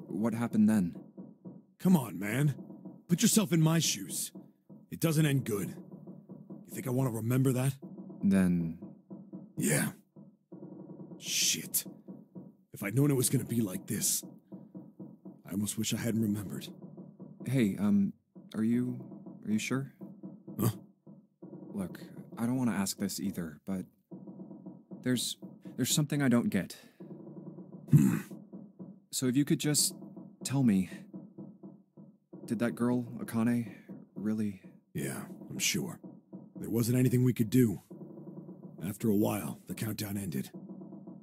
what happened then? Come on, man. Put yourself in my shoes. It doesn't end good. You think I want to remember that? Then... Yeah. Shit. If I'd known it was gonna be like this, I almost wish I hadn't remembered. Hey, are you sure? Huh? Look, I don't want to ask this either, but there's something I don't get. So if you could just tell me, did that girl, Akane, really... Yeah, I'm sure. There wasn't anything we could do. After a while, the countdown ended,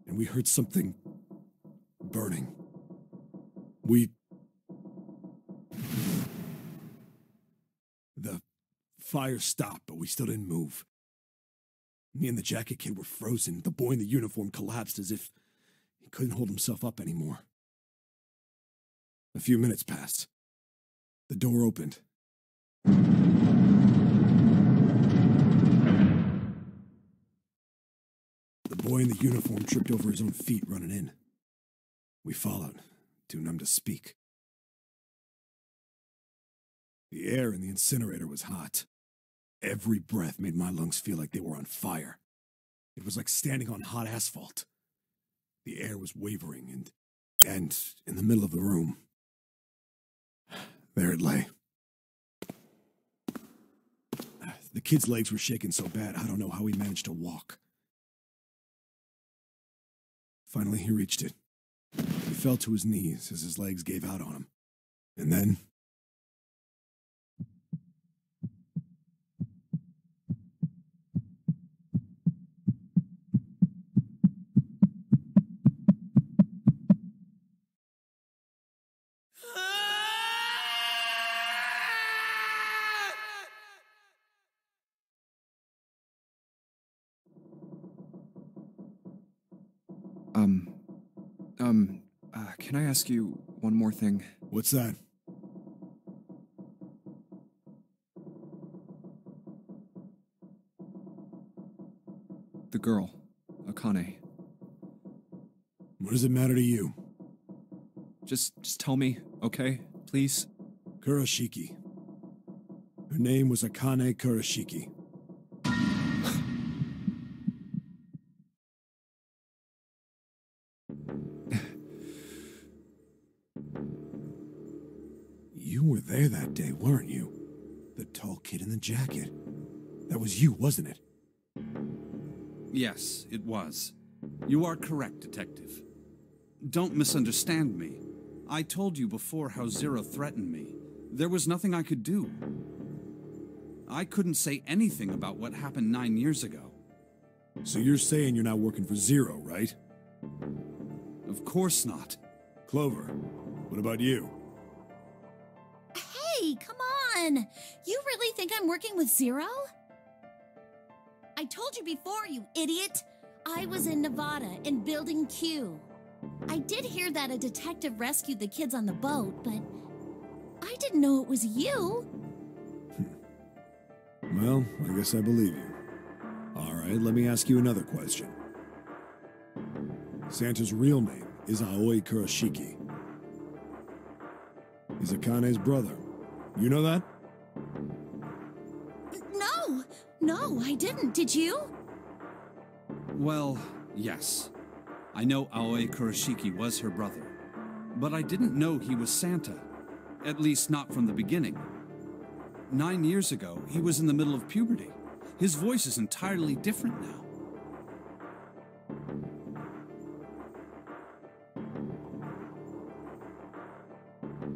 and we heard something burning. The fire stopped, but we still didn't move. Me and the jacket kid were frozen. The boy in the uniform collapsed as if he couldn't hold himself up anymore. A few minutes passed. The door opened. The boy in the uniform tripped over his own feet running in. We followed, too numb to speak. The air in the incinerator was hot. Every breath made my lungs feel like they were on fire. It was like standing on hot asphalt. The air was wavering, and in the middle of the room, there it lay. The kid's legs were shaking so bad, I don't know how he managed to walk. Finally, he reached it. He fell to his knees as his legs gave out on him. And then... can I ask you one more thing? What's that? The girl, Akane. What does it matter to you? Just tell me, okay? Please? Kurashiki. Her name was Akane Kurashiki. You were there that day, weren't you? The tall kid in the jacket. That was you, wasn't it? Yes, it was. You are correct, Detective. Don't misunderstand me. I told you before how Zero threatened me. There was nothing I could do. I couldn't say anything about what happened 9 years ago. So you're saying you're not working for Zero, right? Of course not. Clover, what about you? Hey, come on! You really think I'm working with Zero? I told you before, you idiot! I was in Nevada, in Building Q. I did hear that a detective rescued the kids on the boat, but I didn't know it was you. Well, I guess I believe you. All right, let me ask you another question. Santa's real name is Aoi Kurashiki. He's Akane's brother. You know that? No, I didn't. Did you? Well, yes. I know Aoi Kurashiki was her brother, but I didn't know he was Santa. At least not from the beginning. 9 years ago, he was in the middle of puberty. His voice is entirely different now.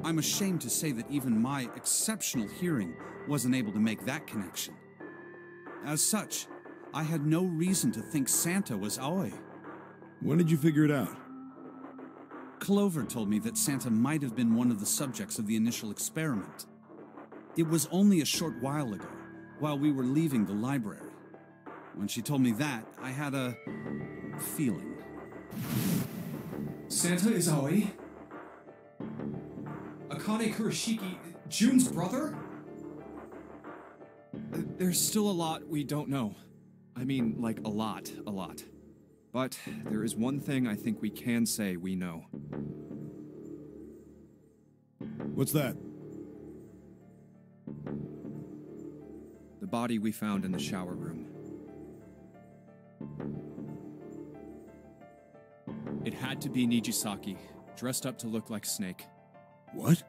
I'm ashamed to say that even my exceptional hearing wasn't able to make that connection. As such, I had no reason to think Santa was Aoi. When did you figure it out? Clover told me that Santa might have been one of the subjects of the initial experiment. It was only a short while ago, while we were leaving the library. When she told me that, I had a feeling. Santa is Aoi? Akane Kurashiki, June's brother? There's still a lot we don't know. I mean, like, a lot. But there is one thing I think we can say we know. What's that? The body we found in the shower room. It had to be Nijisaki, dressed up to look like Snake. What?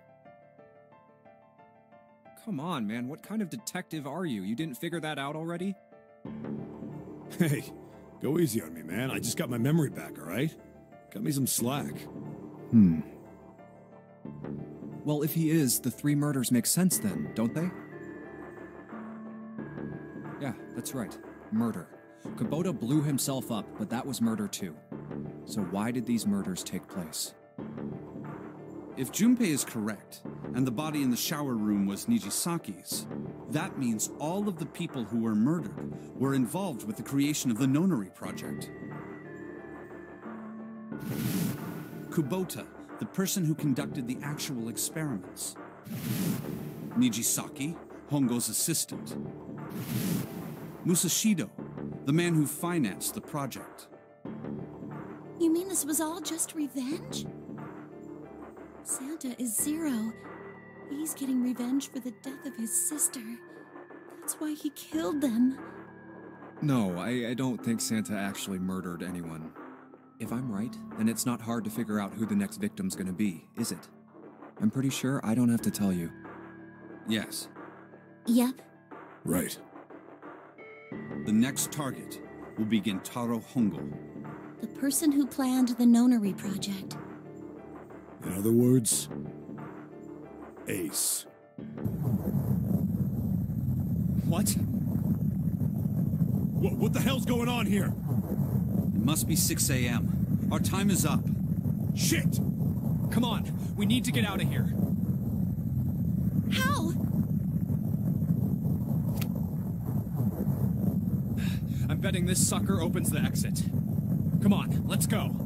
Come on, man, what kind of detective are you? You didn't figure that out already? Hey, go easy on me, man. I just got my memory back, alright? Cut me some slack. Well, if he is, the 3 murders make sense then, don't they? Yeah, that's right. Murder. Kubota blew himself up, but that was murder too. So why did these murders take place? If Junpei is correct, and the body in the shower room was Nijisaki's, that means all of the people who were murdered were involved with the creation of the Nonari project. Kubota, the person who conducted the actual experiments. Nijisaki, Hongo's assistant. Musashido, the man who financed the project. You mean this was all just revenge? Santa is Zero. He's getting revenge for the death of his sister. That's why he killed them. No, I don't think Santa actually murdered anyone. If I'm right, then it's not hard to figure out who the next victim's gonna be, is it? I'm pretty sure I don't have to tell you. Yes. Yep. Right. The next target will be Gentaro Hongo. The person who planned the Nonari project. In other words, Ace. What? What the hell's going on here? It must be 6 a.m. Our time is up. Shit! Come on, we need to get out of here. How? I'm betting this sucker opens the exit. Come on, let's go.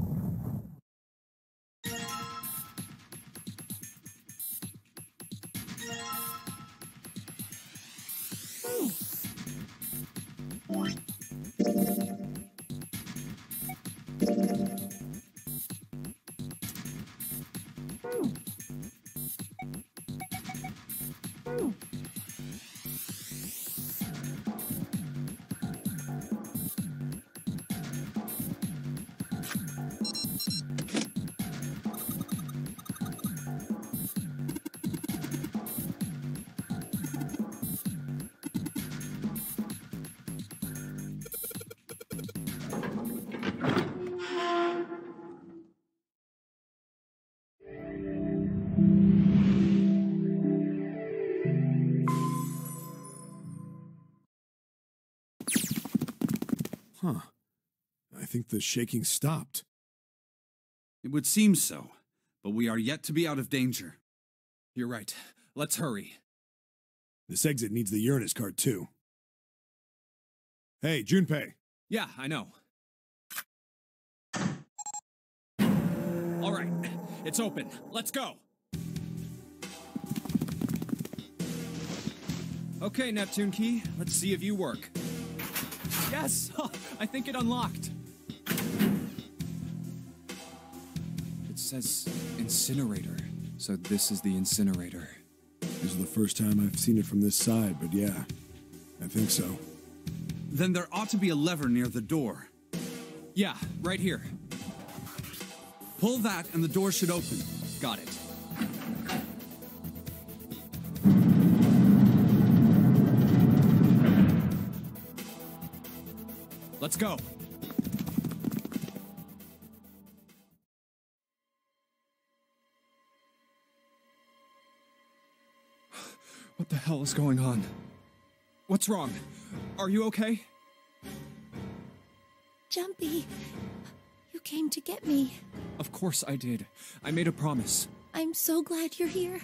Huh. I think the shaking stopped. It would seem so, but we are yet to be out of danger. You're right. Let's hurry. This exit needs the Uranus card, too. Hey, Junpei. Yeah, I know. All right, it's open. Let's go. Okay, Neptune Key, let's see if you work. Yes! I think it unlocked. It says incinerator, so this is the incinerator. This is the first time I've seen it from this side, but yeah, I think so. Then there ought to be a lever near the door. Yeah, right here. Pull that and the door should open. Got it. Let's go. What the hell is going on? What's wrong? Are you okay? Jumpy, you came to get me. Of course I did. I made a promise. I'm so glad you're here.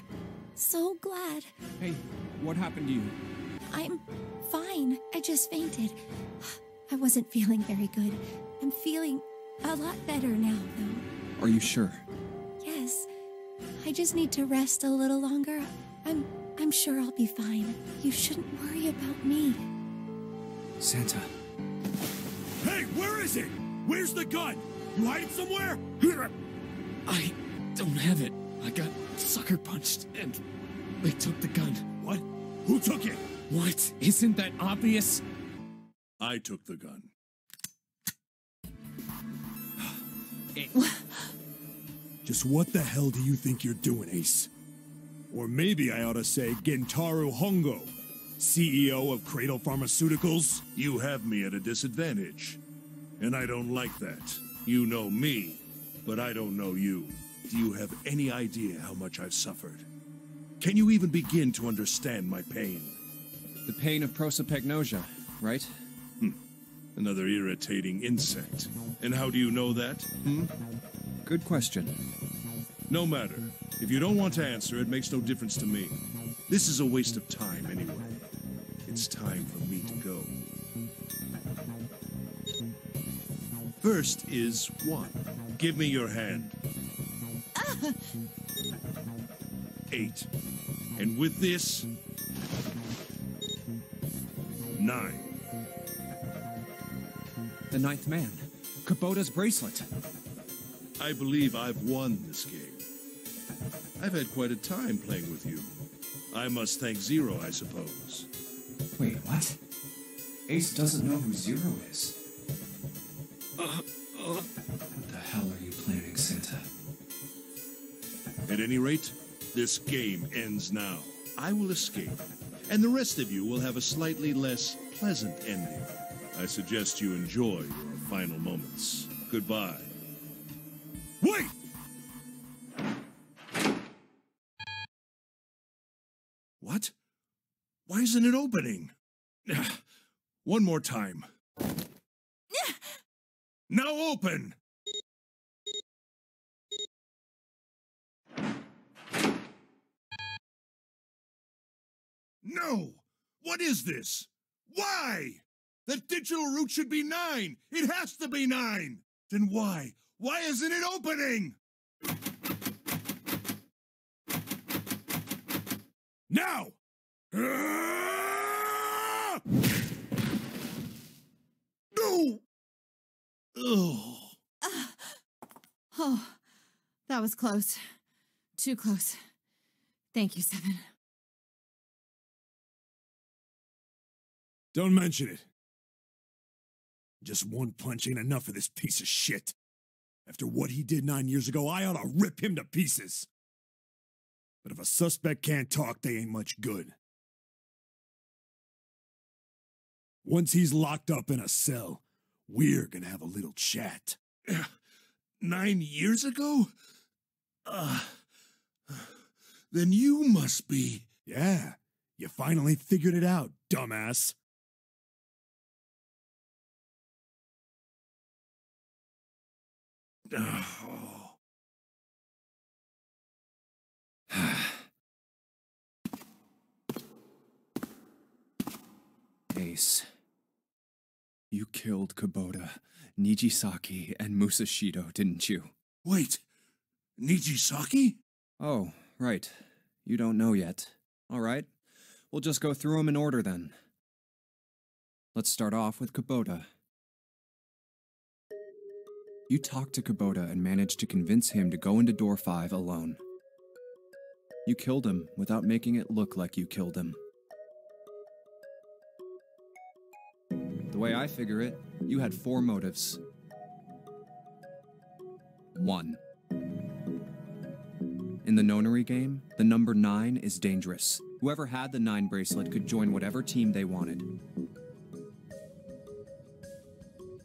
So glad. Hey, what happened to you? I'm fine. I just fainted. I wasn't feeling very good. I'm feeling a lot better now, though. Are you sure? Yes. I just need to rest a little longer. I'm sure I'll be fine. You shouldn't worry about me. Santa. Hey, where is it? Where's the gun? You hide it somewhere? I don't have it. I got sucker punched, and they took the gun. What? Who took it? What? Isn't that obvious? I took the gun. Just what the hell do you think you're doing, Ace? Or maybe I ought to say Gentaro Hongo, CEO of Cradle Pharmaceuticals? You have me at a disadvantage. And I don't like that. You know me, but I don't know you. Do you have any idea how much I've suffered? Can you even begin to understand my pain? The pain of prosopagnosia, right? Another irritating insect. And how do you know that? Good question. No matter. If you don't want to answer, it makes no difference to me. This is a waste of time anyway. It's time for me to go. First is 1. Give me your hand. 8. And with this, 9. The ninth man. Kubota's bracelet. I believe I've won this game. I've had quite a time playing with you. I must thank Zero, I suppose. Wait, what? Ace doesn't know who Zero is. What the hell are you planning, Santa? At any rate, this game ends now. I will escape, and the rest of you will have a slightly less pleasant ending. I suggest you enjoy your final moments. Goodbye. Wait! What? Why isn't it opening? One more time. Now open! No! What is this? Why? The digital route should be 9! It has to be 9! Then why? Why isn't it opening? Now! No! Oh. Oh, that was close. Too close. Thank you, Seven. Don't mention it. Just one punch ain't enough for this piece of shit. After what he did 9 years ago, I ought to rip him to pieces. But if a suspect can't talk, they ain't much good. Once he's locked up in a cell, we're gonna have a little chat. 9 years ago? Then you must be... Yeah, you finally figured it out, dumbass. Oh. Ace. You killed Kubota, Nijisaki, and Musashido, didn't you? Wait, Nijisaki? Oh, right. You don't know yet. All right. We'll just go through them in order then. Let's start off with Kubota. You talked to Kubota and managed to convince him to go into door 5 alone. You killed him without making it look like you killed him. The way I figure it, you had 4 motives. 1. In the nonary game, the number 9 is dangerous. Whoever had the 9 bracelet could join whatever team they wanted.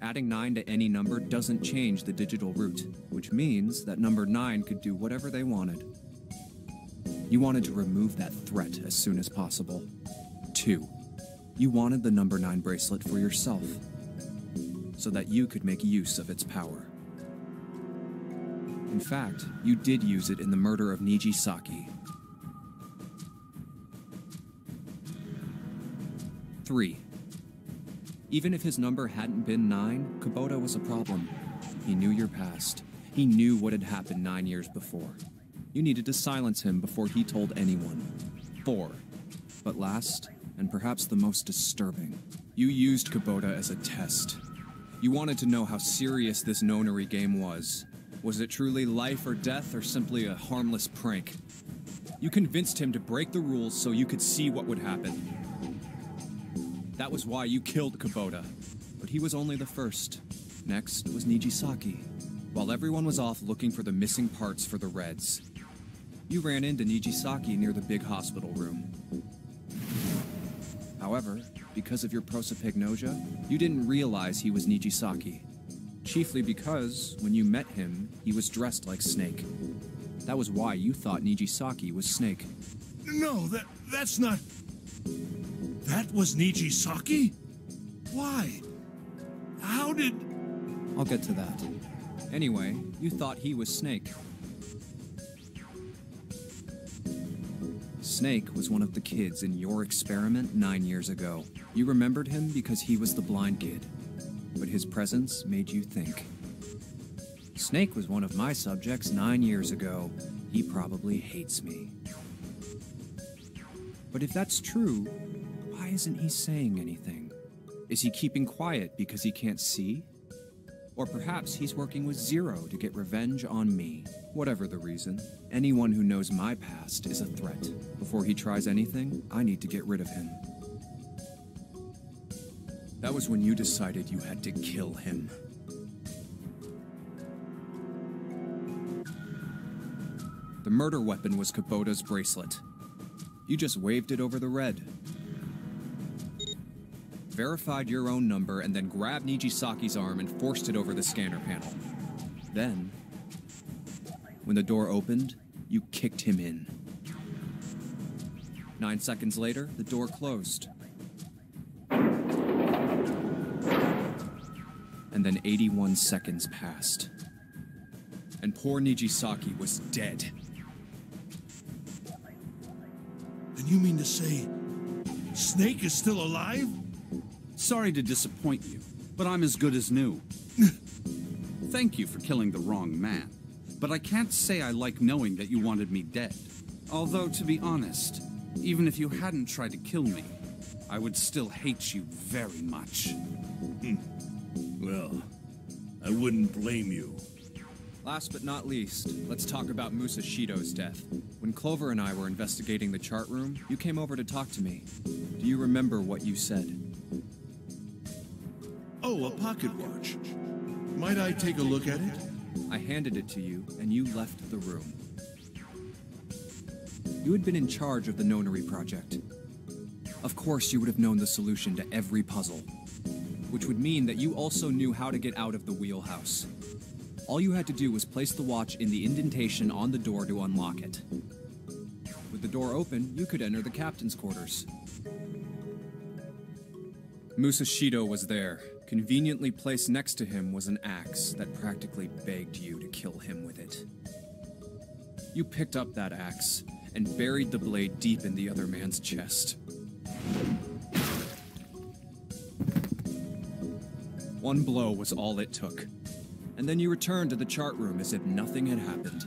Adding 9 to any number doesn't change the digital route, which means that number 9 could do whatever they wanted. You wanted to remove that threat as soon as possible. 2. You wanted the number 9 bracelet for yourself, so that you could make use of its power. In fact, you did use it in the murder of Nijisaki. 3. Even if his number hadn't been 9, Kubota was a problem. He knew your past. He knew what had happened 9 years before. You needed to silence him before he told anyone. 4. But last, and perhaps the most disturbing, you used Kubota as a test. You wanted to know how serious this nonary game was. Was it truly life or death, or simply a harmless prank? You convinced him to break the rules so you could see what would happen. That was why you killed Kubota. But he was only the first. Next was Nijisaki. While everyone was off looking for the missing parts for the Reds, you ran into Nijisaki near the big hospital room. However, because of your prosopagnosia, you didn't realize he was Nijisaki. Chiefly because, when you met him, he was dressed like Snake. That was why you thought Nijisaki was Snake. No, that's not... That was Nijisaki? Why? How did... I'll get to that. Anyway, you thought he was Snake. Snake was one of the kids in your experiment 9 years ago. You remembered him because he was the blind kid. But his presence made you think. Snake was one of my subjects 9 years ago. He probably hates me. But if that's true, why isn't he saying anything? Is he keeping quiet because he can't see? Or perhaps he's working with Zero to get revenge on me. Whatever the reason, anyone who knows my past is a threat. Before he tries anything, I need to get rid of him. That was when you decided you had to kill him. The murder weapon was Kubota's bracelet. You just waved it over the red. Verified your own number and then grabbed Nijisaki's arm and forced it over the scanner panel. Then, when the door opened, you kicked him in. 9 seconds later, the door closed. And then 81 seconds passed. And poor Nijisaki was dead. And you mean to say Snake is still alive? Sorry to disappoint you, but I'm as good as new. Thank you for killing the wrong man, but I can't say I like knowing that you wanted me dead. Although, to be honest, even if you hadn't tried to kill me, I would still hate you very much. Well, I wouldn't blame you. Last but not least, let's talk about Musashido's death. When Clover and I were investigating the chart room, you came over to talk to me. Do you remember what you said? Oh, a pocket watch. Might I take a look at it? I handed it to you, and you left the room. You had been in charge of the Nonary project. Of course, you would have known the solution to every puzzle, which would mean that you also knew how to get out of the wheelhouse. All you had to do was place the watch in the indentation on the door to unlock it. With the door open, you could enter the captain's quarters. Musashido was there. Conveniently placed next to him was an axe that practically begged you to kill him with it. You picked up that axe and buried the blade deep in the other man's chest. One blow was all it took. And then you returned to the chart room as if nothing had happened.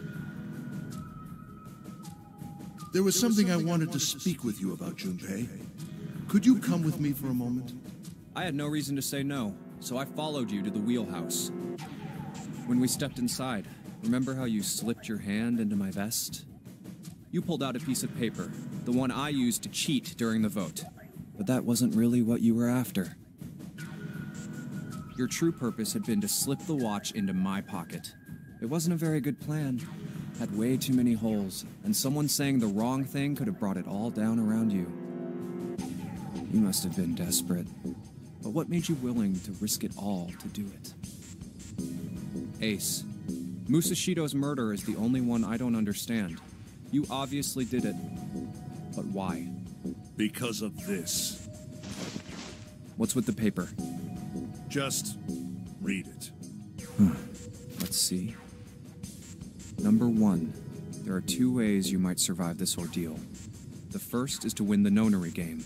There was something I wanted to speak with you about, Junpei. Could you come with me for a moment? I had no reason to say no, so I followed you to the wheelhouse. When we stepped inside, remember how you slipped your hand into my vest? You pulled out a piece of paper, the one I used to cheat during the vote. But that wasn't really what you were after. Your true purpose had been to slip the watch into my pocket. It wasn't a very good plan. Had way too many holes, and someone saying the wrong thing could have brought it all down around you. You must have been desperate. But what made you willing to risk it all to do it? Ace, Musashido's murder is the only one I don't understand. You obviously did it. But why? Because of this. What's with the paper? Just read it. Let's see. Number 1, there are 2 ways you might survive this ordeal. The first is to win the Nonary game.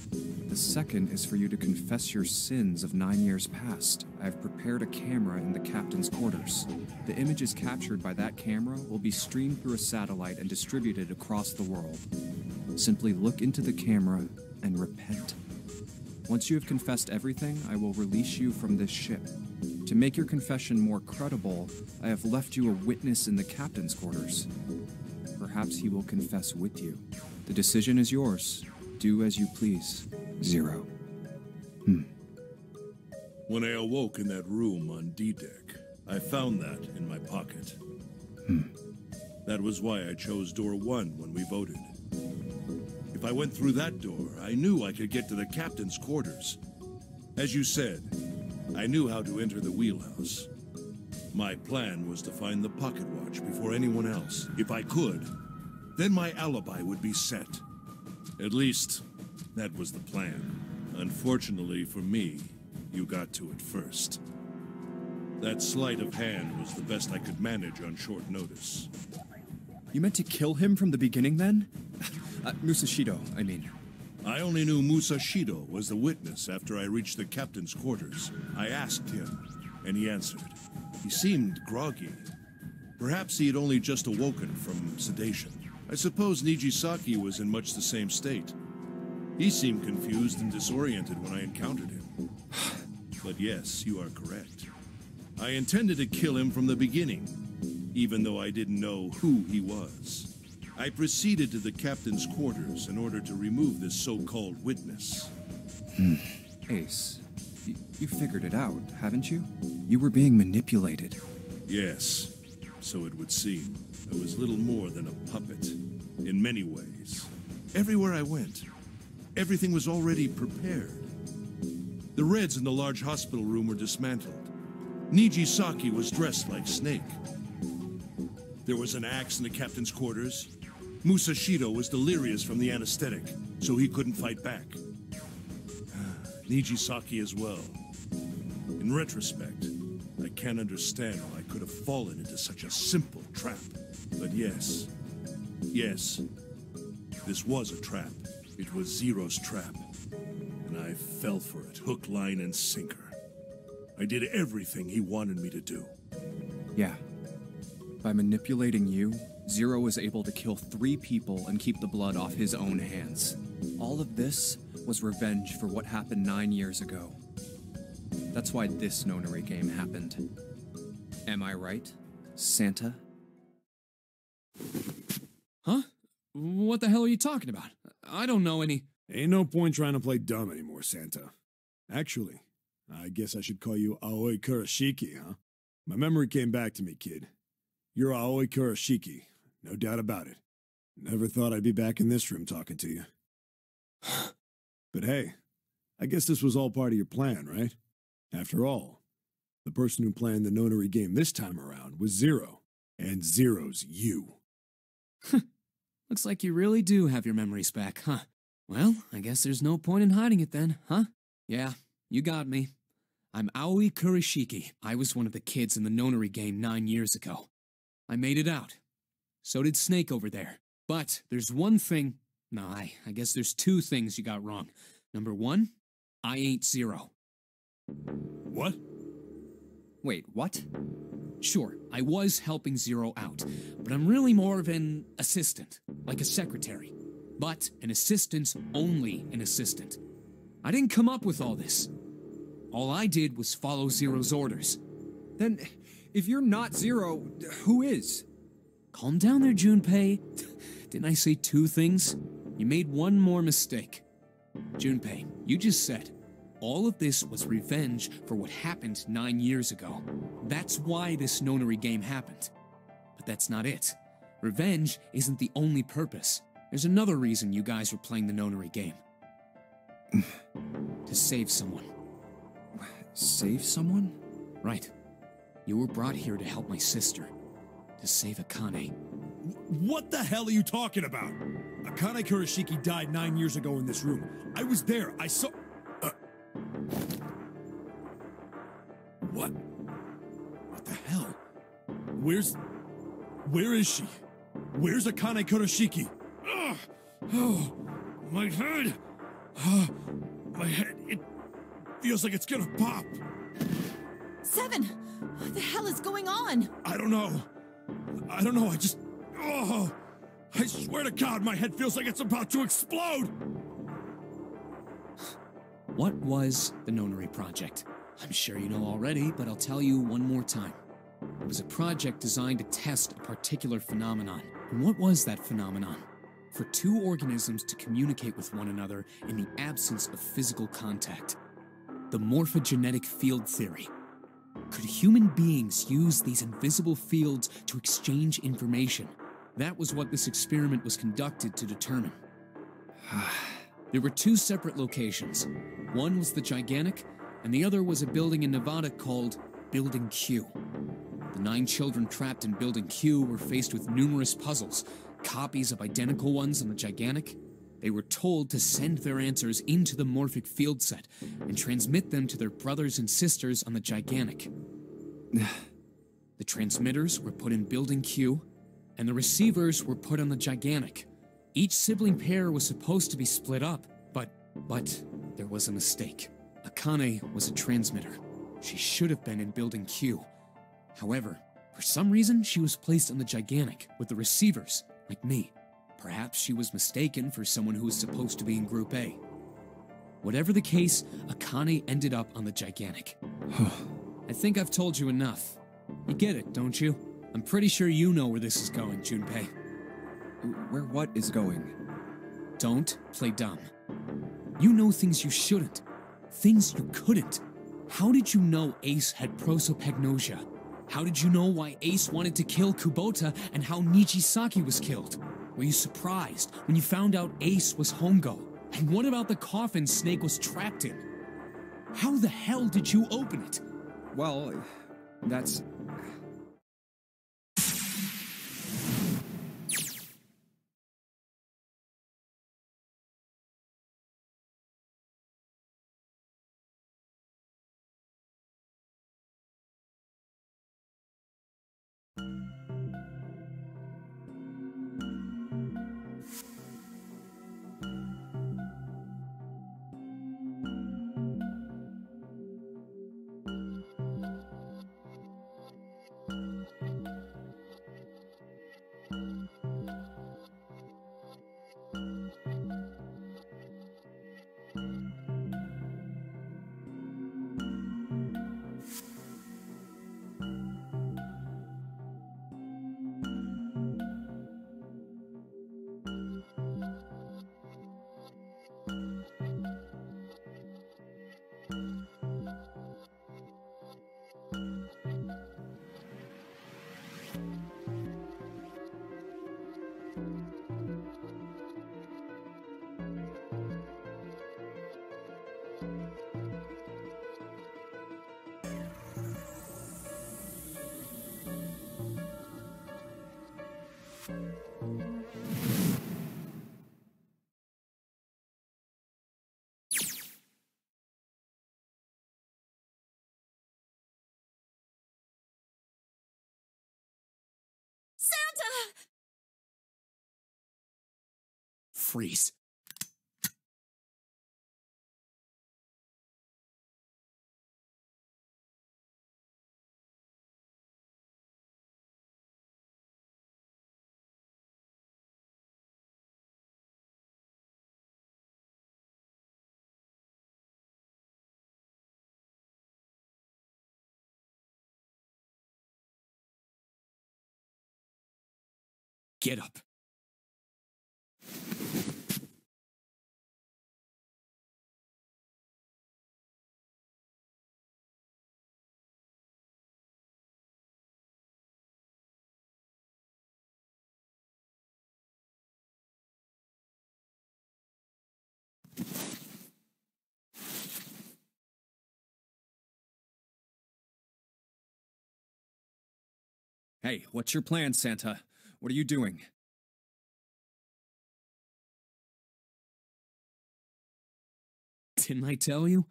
The second is for you to confess your sins of 9 years past. I have prepared a camera in the captain's quarters. The images captured by that camera will be streamed through a satellite and distributed across the world. Simply look into the camera and repent. Once you have confessed everything, I will release you from this ship. To make your confession more credible, I have left you a witness in the captain's quarters. Perhaps he will confess with you. The decision is yours. Do as you please, Zero. When I awoke in that room on D-Deck, I found that in my pocket. That was why I chose door 1 when we voted. If I went through that door, I knew I could get to the captain's quarters. As you said, I knew how to enter the wheelhouse. My plan was to find the pocket watch before anyone else. If I could, then my alibi would be set. At least, that was the plan. Unfortunately for me, you got to it first. That sleight of hand was the best I could manage on short notice. You meant to kill him from the beginning, then? Musashido, I mean. I only knew Musashido was the witness after I reached the captain's quarters. I asked him, and he answered. He seemed groggy. Perhaps he had only just awoken from sedation. I suppose Nijisaki was in much the same state. He seemed confused and disoriented when I encountered him. But yes, you are correct. I intended to kill him from the beginning, even though I didn't know who he was. I proceeded to the captain's quarters in order to remove this so-called witness. Ace, you figured it out, haven't you? You were being manipulated. Yes, so it would seem. I was little more than a puppet, in many ways. Everywhere I went, everything was already prepared. The Reds in the large hospital room were dismantled. Nijisaki was dressed like Snake. There was an axe in the captain's quarters. Musashido was delirious from the anesthetic, so he couldn't fight back. Nijisaki as well. In retrospect, I can't understand how I could have fallen into such a simple trap. But yes, this was a trap. It was Zero's trap. And I fell for it, hook, line, and sinker. I did everything he wanted me to do. Yeah. By manipulating you, Zero was able to kill 3 people and keep the blood off his own hands. All of this was revenge for what happened 9 years ago. That's why this nonary game happened. Am I right, Santa? Huh? What the hell are you talking about? I don't know any... Ain't no point trying to play dumb anymore, Santa. Actually, I guess I should call you Aoi Kurashiki, huh? My memory came back to me, kid. You're Aoi Kurashiki, no doubt about it. Never thought I'd be back in this room talking to you. But hey, I guess this was all part of your plan, right? After all, the person who planned the nonary game this time around was Zero, and Zero's you. Looks like you really do have your memories back, huh? Well, I guess there's no point in hiding it then, huh? Yeah, you got me. I'm Aoi Kurashiki. I was one of the kids in the nonary game 9 years ago. I made it out. So did Snake over there. But there's one thing... No, I guess there's 2 things you got wrong. Number 1, I ain't Zero. What? Wait, what? Sure, I was helping Zero out, but I'm really more of an assistant, like a secretary. But an assistant's only an assistant. I didn't come up with all this. All I did was follow Zero's orders. Then, if you're not Zero, who is? Calm down there, Junpei. Didn't I say 2 things? You made one more mistake. Junpei, you just said, all of this was revenge for what happened 9 years ago. That's why this nonary game happened. But that's not it. Revenge isn't the only purpose. There's another reason you guys were playing the nonary game. To save someone. Save someone? Right. You were brought here to help my sister. To save Akane. What the hell are you talking about? Akane Kurashiki died 9 years ago in this room. I was there. I saw... What? What the hell? Where is she? Where's Akane Kurashiki? Ugh. Oh, my head. My head, it feels like it's gonna pop. 7! What the hell is going on? I don't know. I just... Oh! I swear to God, my head feels like it's about to explode! What was the Nonary Project? I'm sure you know already, but I'll tell you one more time. It was a project designed to test a particular phenomenon. And what was that phenomenon? for two organisms to communicate with one another in the absence of physical contact. The morphogenetic field theory. Could human beings use these invisible fields to exchange information? That was what this experiment was conducted to determine. There were two separate locations. One was the Gigantic, and the other was a building in Nevada called Building Q. The 9 children trapped in Building Q were faced with numerous puzzles, copies of identical ones on the Gigantic. They were told to send their answers into the morphic field set and transmit them to their brothers and sisters on the Gigantic. The transmitters were put in Building Q, and the receivers were put on the Gigantic. Each sibling pair was supposed to be split up, but there was a mistake. Akane was a transmitter. She should have been in Building Q. However, for some reason, she was placed on the Gigantic with the receivers, like me. Perhaps she was mistaken for someone who was supposed to be in Group A. Whatever the case, Akane ended up on the Gigantic. I think I've told you enough. You get it, don't you? I'm pretty sure you know where this is going, Junpei. Where what is going? Don't play dumb. You know things you shouldn't. Things you couldn't. How did you know Ace had prosopagnosia? How did you know why Ace wanted to kill Kubota and how Nijisaki was killed? Were you surprised when you found out Ace was Hongo? And what about the coffin Snake was trapped in? How the hell did you open it? Well, that's... Santa! Freeze. Get up. Hey, what's your plan, Santa? What are you doing? Didn't I tell you?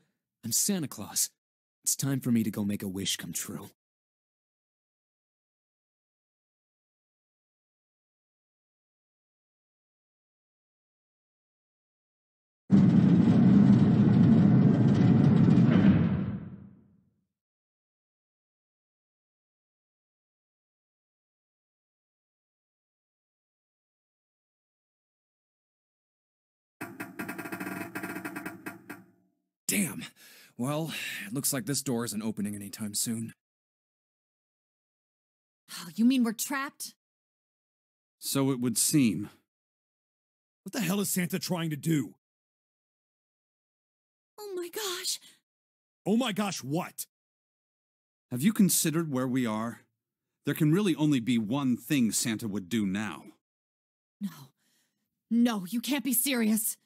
I'm Santa Claus. It's time for me to go make a wish come true. Damn. Well, it looks like this door isn't opening anytime soon. Oh, you mean we're trapped? So it would seem. What the hell is Santa trying to do? Oh my gosh. Oh my gosh, what? Have you considered where we are? There can really only be one thing Santa would do now. No. No, you can't be serious.